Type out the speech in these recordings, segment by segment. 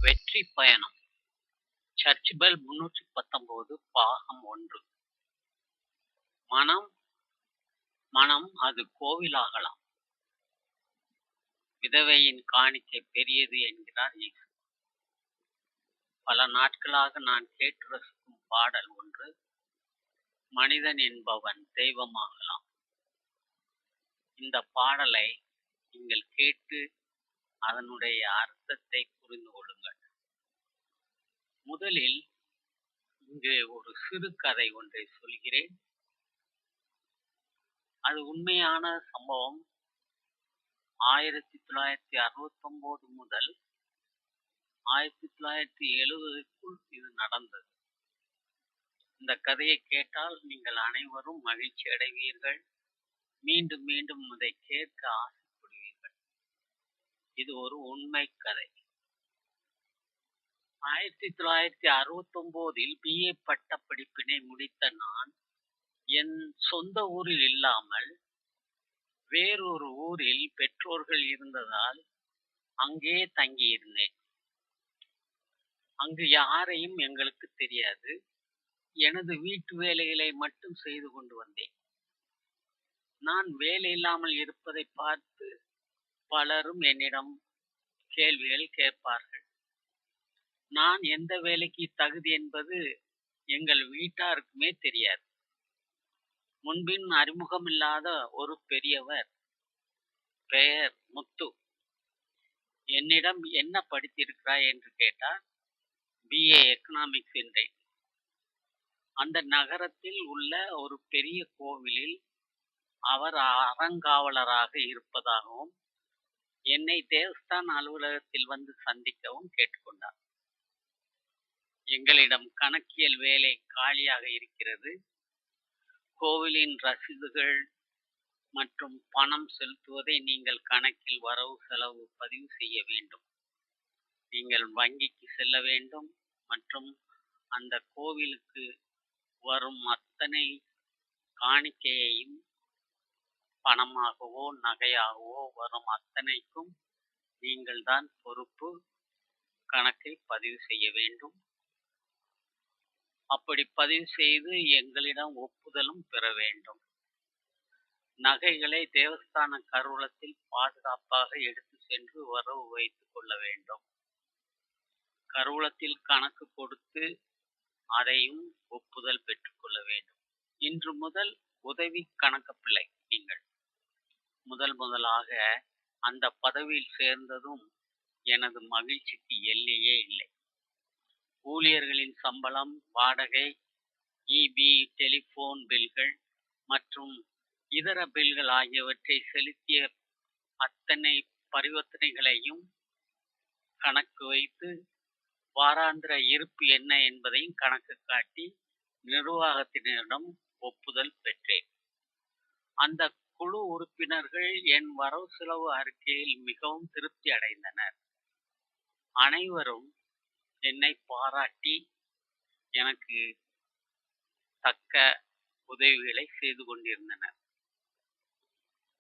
வெற்றி பயணம் search bell 319 பாகம் 1. மனம் மனம் அது கோவிலாகலாம். விதவையின் காணிக்கை பெரியது என்கிறார் இயேசு. பல நாட்களாக நான் கேட்டு ரசிக்கும் பாடல் ஒன்று, மனிதன் என்பவன் தெய்வமாகலாம். இந்த பாடலை நீங்கள் கேட்டு அதனுடைய அர்த்தத்தை புரிந்து கொள்ளுங்கள். முதலில் இங்கு ஒரு சிறு கதை ஒன்றை சொல்கிறேன். அது உண்மையான சம்பவம். 1969 முதல் 1970க்குள் இது நடந்தது. இந்த கதையை கேட்டால் நீங்கள் அனைவரும் மகிழ்ச்சி அடைவீர்கள். மீண்டும் மீண்டும் இதை கேட்க ஆசைப்படுவீர்கள். இது ஒரு உண்மை கதை. 1969இல் BA பட்டப்படிப்பினை முடித்த நான் என் சொந்த ஊரில் இல்லாமல் வேறொரு ஊரில் பெற்றோர்கள் இருந்ததால் அங்கே தங்கியிருந்தேன். அங்கு யாரையும் எங்களுக்கு தெரியாது. எனது வீட்டு வேலைகளை மட்டும் செய்து கொண்டு வந்தேன். நான் வேலை இல்லாமல் இருப்பதை பார்த்து பலரும் என்னிடம் கேள்விகள் கேட்பார்கள். நான் எந்த வேலைக்கு தகுதி என்பது எங்கள் வீட்டாருக்குமே தெரியாது. முன்பின் அறிமுகமில்லாத ஒரு பெரியவர், பெயர் முத்து, என்னிடம் என்ன படித்திருக்கிறாய் என்று கேட்டார். BA எக்கனாமிக்ஸ் என்றேன். அந்த நகரத்தில் உள்ள ஒரு பெரிய கோவிலில் அவர் அறங்காவலராக இருப்பதாகவும் என்னை தேவஸ்தான அலுவலகத்தில் வந்து சந்திக்கவும் கேட்டுக்கொண்டார். எங்களிடம் கணக்கியல் வேலை காலியாக இருக்கிறது. கோவிலின் ரசீதுகள் மற்றும் பணம் செலுத்துவதை நீங்கள் கணக்கில் வரவு செலவு பதிவு செய்ய வேண்டும். நீங்கள் வங்கிக்கு செல்ல வேண்டும் மற்றும் அந்த கோவிலுக்கு வரும் அத்தனை காணிக்கையையும், பணமாகவோ நகையாகவோ வரும் அத்தனைக்கும் நீங்கள் தான் பொறுப்பு. கணக்கை பதிவு செய்ய வேண்டும். அப்படி பதிவு செய்து எங்களிடம் ஒப்புதலும் பெற வேண்டும். நகைகளை தேவஸ்தான கருவூலத்தில் பாதுகாப்பாக எடுத்து சென்று வரவு வைத்துக் கொள்ள வேண்டும். கருவூலத்தில் கணக்கு கொடுத்து அதையும் ஒப்புதல் பெற்றுக் கொள்ள வேண்டும். இன்று முதல் உதவி கணக்கு பிள்ளை நீங்கள். முதலாக அந்த பதவியில் சேர்ந்ததும் எனது மகிழ்ச்சிக்கு எல்லையே இல்லை. ஊழியர்களின் சம்பளம், வாடகை, EB, டெலிபோன் பில்கள் மற்றும் இதர பில்கள் ஆகியவற்றை செலுத்திய அத்தனை பரிவர்த்தனைகளையும் கணக்கு வைத்து வாராந்திர இருப்பு என்ன என்பதையும் கணக்கு காட்டி நிர்வாகத்தினரிடம் ஒப்புதல் பெற்றேன். அந்த குழு உறுப்பினர்கள் என் வரவு செலவு அறிக்கையில் மிகவும் திருப்தி அடைந்தனர். அனைவரும் என்னை பாராட்டி எனக்கு தக்க உதவிகளை செய்து கொண்டிருந்தனர்.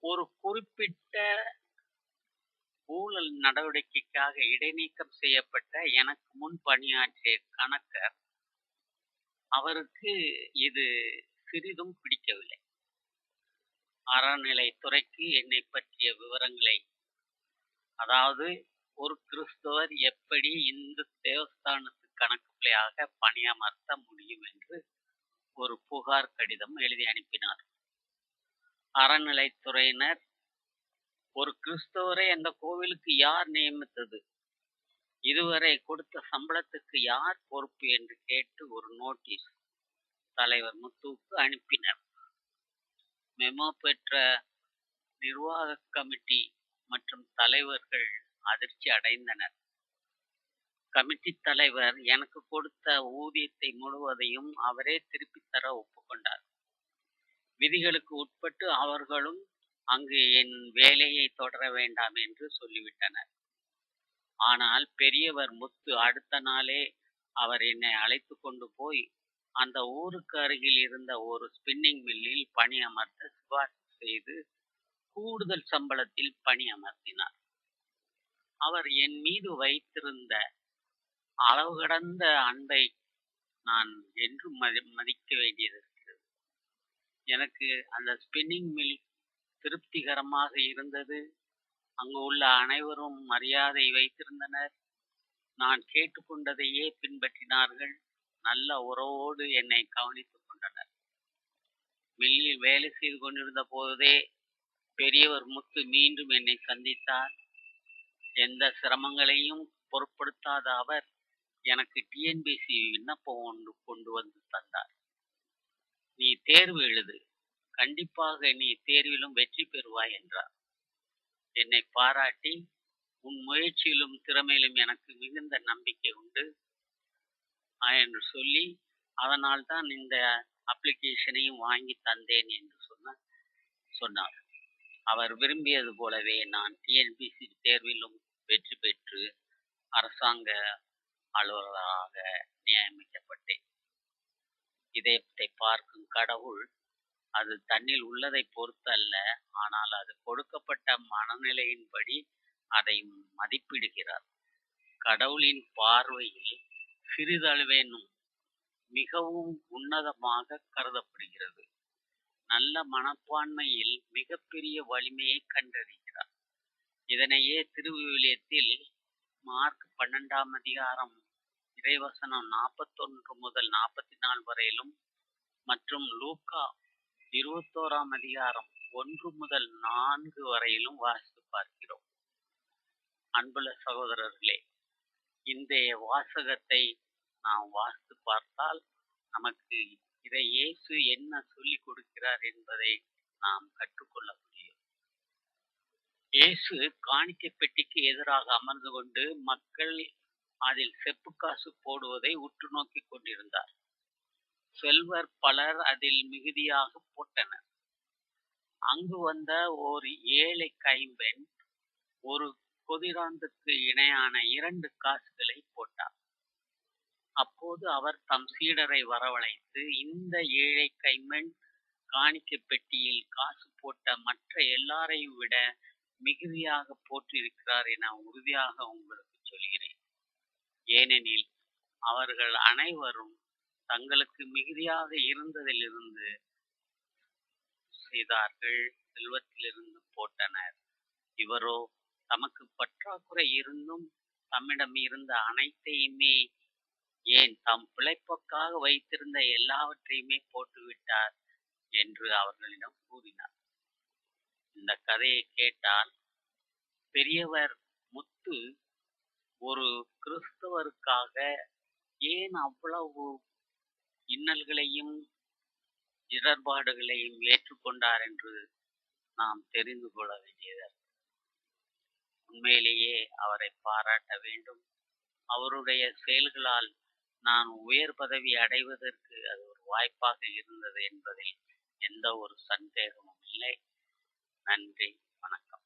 ஒரு குறிப்பிட்ட ஊழல் நடவடிக்கைக்காக இடைநீக்கம் செய்யப்பட்ட எனக்கு முன் பணியாற்றிய கணக்கர், அவருக்கு இது சிறிதும் பிடிக்கவில்லை. அறநிலைத்துறைக்கு என்னை பற்றிய விவரங்களை, அதாவது ஒரு கிறிஸ்தவர் எப்படி இந்து தேவஸ்தானத்து கணக்கு பிள்ளையாக பணியமர்த்த முடியும் என்று ஒரு புகார் கடிதம் எழுதி அனுப்பினார். அறநிலைத்துறையினர், ஒரு கிறிஸ்தவரை அந்த கோவிலுக்கு யார் நியமித்தது, இதுவரை கொடுத்த சம்பளத்துக்கு யார் பொறுப்பு என்று கேட்டு ஒரு நோட்டீஸ் தலைவர் முத்துவுக்கு அனுப்பினர். மெமோ பெற்ற நிர்வாக கமிட்டி மற்றும் தலைவர்கள் அதிர்ச்சி அடைந்தனர். கமிட்டி தலைவர் எனக்கு கொடுத்த ஊதியத்தை முழுவதையும் அவரே திருப்பி தர ஒப்புக்கொண்டார். விதிகளுக்கு உட்பட்டு அவர்களும் அங்கு என் வேலையை தொடர வேண்டாம் என்று சொல்லிவிட்டனர். ஆனால் பெரியவர் முத்து அடுத்த நாளே அவர் என்னை அழைத்து கொண்டு போய் அந்த ஊருக்கு அருகில் இருந்த ஒரு ஸ்பின்னிங் மில்லில் பணியமர்த்த சிபாரிசு செய்து கூடுதல் சம்பளத்தில் பணியமர்த்தினார். அவர் என் மீது வைத்திருந்த அளவு கடந்த அன்பை நான் என்றும் மதிக்க வேண்டியது இருக்கிறது. எனக்கு அந்த ஸ்பின்னிங் மில் திருப்திகரமாக இருந்தது. அங்கு உள்ள அனைவரும் மரியாதை வைத்திருந்தனர். நான் கேட்டுக்கொண்டதையே பின்பற்றினார்கள். நல்ல உறவோடு என்னை கவனித்துக் கொண்டனர். மில்லில் வேலை செய்து கொண்டிருந்த போதே பெரியவர் முத்து மீண்டும் என்னை சந்தித்தார். எந்த சிரமங்களையும் பொருட்படுத்தாத அவர் எனக்கு டிஎன்பிஎஸ்சி விண்ணப்பம் ஒன்று கொண்டு வந்து தந்தார். நீ தேர்வு எழுது, கண்டிப்பாக நீ தேர்விலும் வெற்றி பெறுவாய் என்றார். என்னை பாராட்டி, உன் முயற்சியிலும் திறமையிலும் எனக்கு மிகுந்த நம்பிக்கை உண்டு என்று சொல்லி, அதனால் தான் இந்த அப்ளிகேஷனையும் வாங்கி தந்தேன் என்று சொன்னார். அவர் விரும்பியது போலவே நான் டிஎன்பிஎஸ்சி தேர்விலும் வெற்றி பெற்று அரசாங்க அலுவலராக நியமிக்கப்பட்டேன். இதயத்தை பார்க்கும் கடவுள் அது தன்னில் உள்ளதை பொறுத்து அல்ல, ஆனால் அது கொடுக்கப்பட்ட மனநிலையின்படி அதை மதிப்பிடுகிறார். கடவுளின் பார்வையில் சிறிதளவேனும் மிகவும் உன்னதமாக கருதப்படுகிறது. நல்ல மனப்பான்மையில் மிகப்பெரிய வலிமையை கண்டறிகிறார். இதனையே திருவிவிலியத்தில் மார்க் 12ஆம் அதிகாரம் இறைவசனம் 41 முதல் 44 வரையிலும் மற்றும் லூக்கா 21ஆம் அதிகாரம் 1 முதல் 4 வரையிலும் வாசித்து பார்க்கிறோம். அன்புள்ள சகோதரர்களே, இந்த வாசகத்தை நாம் வாசித்து பார்த்தால் நமக்கு இதை இயேசு என்ன சொல்லிக் கொடுக்கிறார் என்பதை நாம் கற்றுக்கொள்ள முடியும். இயேசு காணிக்கை பெட்டிக்கு எதிராக அமர்ந்து கொண்டு மக்கள் அதில் செப்பு காசு போடுவதை உற்று நோக்கிக் கொண்டிருந்தார். செல்வர் பலர் அதில் மிகுதியாக போட்டனர். அங்கு வந்த ஒரு ஏழை கைம்பெண் ஒரு கொதிராந்துக்கு இணையான 2 காசுகளை போட்டார். அப்போது அவர் தம் சீடரை வரவழைத்து, இந்த ஏழை கைம்பெண் காணிக்கை பெட்டியில் காசு போட்ட மற்ற எல்லாரையும் விட மிகுதியாக போட்டிருக்கிறார் என உறுதியாக உங்களுக்கு சொல்கிறேன். ஏனெனில் அவர்கள் அனைவரும் தங்களுக்கு மிகுதியாக இருந்ததிலிருந்து செய்தார்கள், செல்வத்திலிருந்து போட்டனர். இவரோ தமக்கு பற்றாக்குறை இருந்தும் தம்மிடம் இருந்த அனைத்தையுமே, ஏன் தம் பிழைப்புக்காக வைத்திருந்த எல்லாவற்றையுமே போட்டுவிட்டார் என்று அவர்களிடம் கூறினார். இந்த கதையை கேட்டால் பெரியவர் முத்து ஒரு கிறிஸ்தவருக்காக ஏன் அவ்வளவு இன்னல்களையும் இடர்பாடுகளையும் ஏற்றுக்கொண்டார் என்று நாம் தெரிந்து கொள்ள வேண்டியது. உண்மையிலேயே அவரை பாராட்ட வேண்டும். அவருடைய செயல்களால் நான் உயர் பதவி அடைவதற்கு அது ஒரு வாய்ப்பாக இருந்தது என்பதில் எந்த ஒரு சந்தேகமும் இல்லை. நன்றி, வணக்கம்.